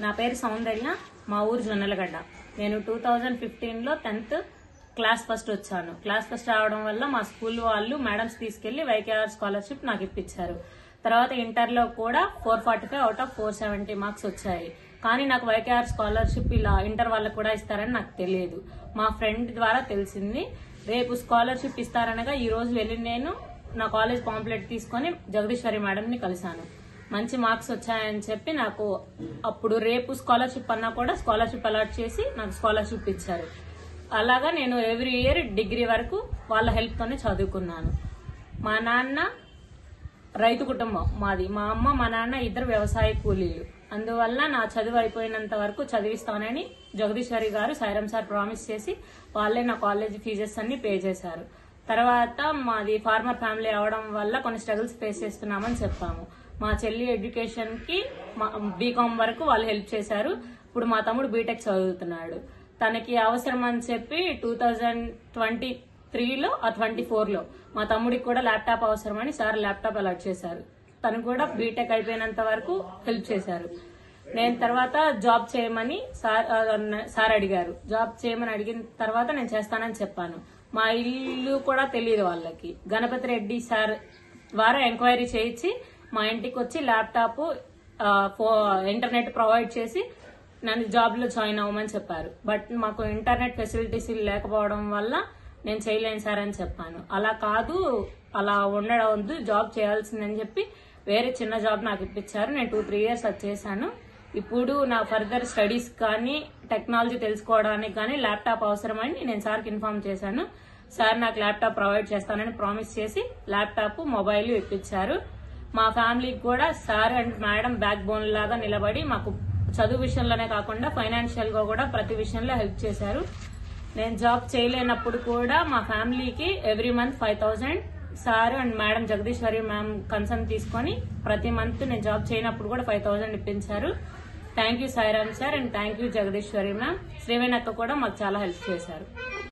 నా పేరు సౌందర్య, మా ఊరు జొన్నలగడ్డ. నేను 2015లో 10th క్లాస్ ఫస్ట్ వచ్చాను. క్లాస్ ఫస్ట్ రావడం వల్ల మా స్కూల్ వాళ్ళు మేడమ్స్ తీసుకెళ్లి వైకేఆర్ స్కాలర్షిప్ నాకు ఇప్పించారు. తర్వాత ఇంటర్లో కూడా 445 అవుట్ ఆఫ్ 470 మార్క్స్ వచ్చాయి. కానీ నాకు వైకేఆర్ స్కాలర్షిప్ ఇలా ఇంటర్ వాళ్ళకు కూడా ఇస్తారని నాకు తెలియదు. మా ఫ్రెండ్ ద్వారా తెలిసింది. రేపు స్కాలర్షిప్ ఇస్తారనగా ఈ రోజు వెళ్లి నేను నా కాలేజ్ పాంప్లెట్ తీసుకుని జగదీశ్వరి మేడం ని కలిశాను. మంచి మార్క్స్ వచ్చాయని చెప్పి నాకు అప్పుడు రేపు స్కాలర్షిప్ అన్నా కూడా స్కాలర్షిప్ అలాట్ చేసి నాకు స్కాలర్షిప్ ఇచ్చారు. అలాగా నేను ఎవ్రీ ఇయర్ డిగ్రీ వరకు వాళ్ళ హెల్ప్ తోనే చదువుకున్నాను. మా నాన్న రైతు కుటుంబం మాది. మా అమ్మ మా నాన్న ఇద్దరు వ్యవసాయ కూలీలు. అందువల్ల నా చదువు అయిపోయినంత వరకు చదివిస్తానని జగదీశ్వరి గారు, సాయిరాం సార్ ప్రామిస్ చేసి వాళ్ళే నా కాలేజ్ ఫీజెస్ అన్ని పే చేశారు. తర్వాత మాది ఫార్మర్ ఫ్యామిలీ అవడం వల్ల కొన్ని స్ట్రగుల్స్ ఫేస్ చేస్తున్నామని చెప్పాము. మా చెల్లి ఎడ్యుకేషన్ కి బీకామ్ వరకు వాళ్ళు హెల్ప్ చేశారు. ఇప్పుడు మా తమ్ముడు బీటెక్ చదువుతున్నాడు. తనకి అవసరం అని చెప్పి 2023లో 24లో మా తమ్ముడికి కూడా ల్యాప్టాప్ అవసరమని సార్ ల్యాప్టాప్ అలాట్ చేశారు. తను కూడా బీటెక్ అయిపోయినంత వరకు హెల్ప్ చేశారు. నేను తర్వాత జాబ్ చేయమని సార్ అడిగారు. జాబ్ చేయమని అడిగిన తర్వాత నేను చేస్తానని చెప్పాను. మా ఇల్లు కూడా తెలియదు వాళ్ళకి. గణపతి రెడ్డి సార్ ద్వారా ఎంక్వైరీ చేయించి మా ఇంటికి వచ్చి ల్యాప్టాప్, ఇంటర్నెట్ ప్రొవైడ్ చేసి నన్ను జాబ్ లో జాయిన్ అవ్వమని చెప్పారు. బట్ మాకు ఇంటర్నెట్ ఫెసిలిటీస్ లేకపోవడం వల్ల నేను చేయలేను సార్ అని చెప్పాను. అలా కాదు, అలా ఉండవద్దు, జాబ్ చేయాల్సిందని చెప్పి వేరే చిన్న జాబ్ నాకు ఇప్పించారు. నేను 2-3 ఇయర్స్ అది చేశాను. ఇప్పుడు నా ఫర్దర్ స్టడీస్ కానీ టెక్నాలజీ తెలుసుకోవడానికి కానీ ల్యాప్టాప్ అవసరమని నేను సార్కి ఇన్ఫార్మ్ చేశాను. సార్ నాకు ల్యాప్టాప్ ప్రొవైడ్ చేస్తానని ప్రామిస్ చేసి ల్యాప్టాప్, మొబైల్ ఇప్పించారు. మా ఫ్యామిలీకి కూడా sir and madam back bone లాగా నిలబడి మాకు చదువు విషయంలోనే కాకుండా ఫైనాన్షియల్ గా కూడా ప్రతి విషయంలో హెల్ప్ చేశారు. నేను జాబ్ చేయలేనప్పుడు కూడా మా ఫ్యామిలీకి every month 5,000 sir and madam Jagadeeswari ma'am concern తీసుకుని ప్రతి మంత్ నేను జాబ్ చేయనప్పుడు కూడా 5,000 ఇప్పించారు. Thank you Sairam sir and thank you Jagadeeswari ma'am. Sreeveni అక్క కూడా మాకు చాలా హెల్ప్ చేశారు.